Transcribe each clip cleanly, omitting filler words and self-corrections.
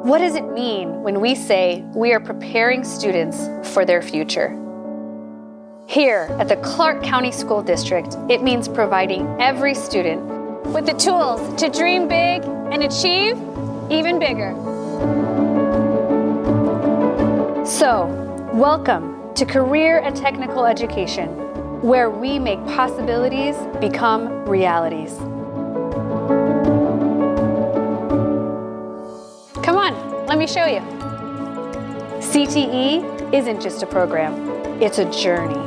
What does it mean when we say we are preparing students for their future? Here at the Clark County School District, it means providing every student with the tools to dream big and achieve even bigger. So, welcome to Career and Technical Education, where we make possibilities become realities. Come on, let me show you. CTE isn't just a program, it's a journey.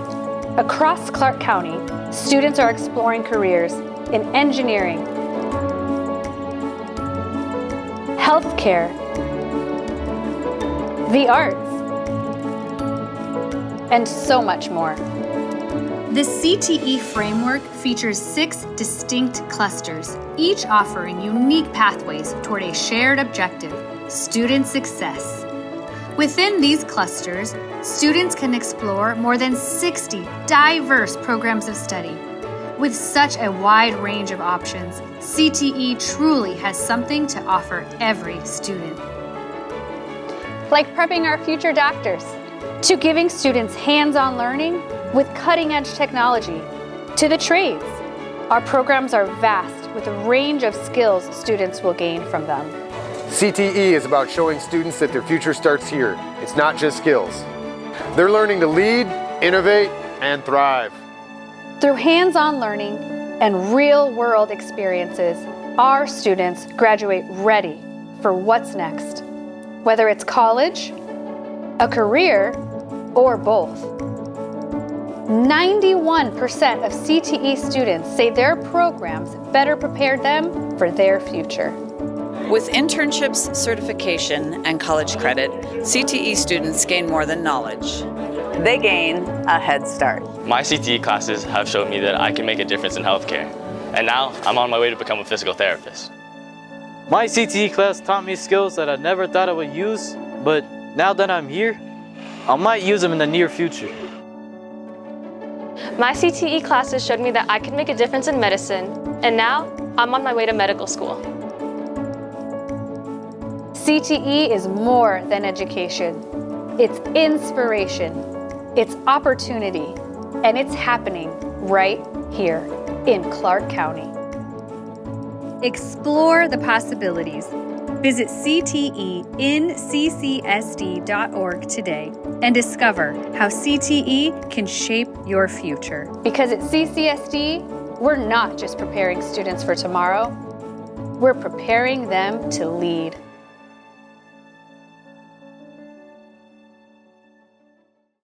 Across Clark County, students are exploring careers in engineering, healthcare, the arts, and so much more. The CTE framework features 6 distinct clusters, each offering unique pathways toward a shared objective: student success. Within these clusters, students can explore more than 60 diverse programs of study. With such a wide range of options, CTE truly has something to offer every student. Like prepping our future doctors, to giving students hands-on learning with cutting-edge technology, to the trades. Our programs are vast with a range of skills students will gain from them. CTE is about showing students that their future starts here. It's not just skills. They're learning to lead, innovate, and thrive. Through hands-on learning and real-world experiences, our students graduate ready for what's next, whether it's college, a career, or both. 91% of CTE students say their programs better prepared them for their future. With internships, certification, and college credit, CTE students gain more than knowledge. They gain a head start. My CTE classes have shown me that I can make a difference in healthcare, and now I'm on my way to become a physical therapist. My CTE class taught me skills that I never thought I would use, but now that I'm here, I might use them in the near future. My CTE classes showed me that I could make a difference in medicine, and now I'm on my way to medical school. CTE is more than education. It's inspiration, it's opportunity, and it's happening right here in Clark County. Explore the possibilities. Visit cteincccsd.org today and discover how CTE can shape your future. Because at CCSD, we're not just preparing students for tomorrow, we're preparing them to lead.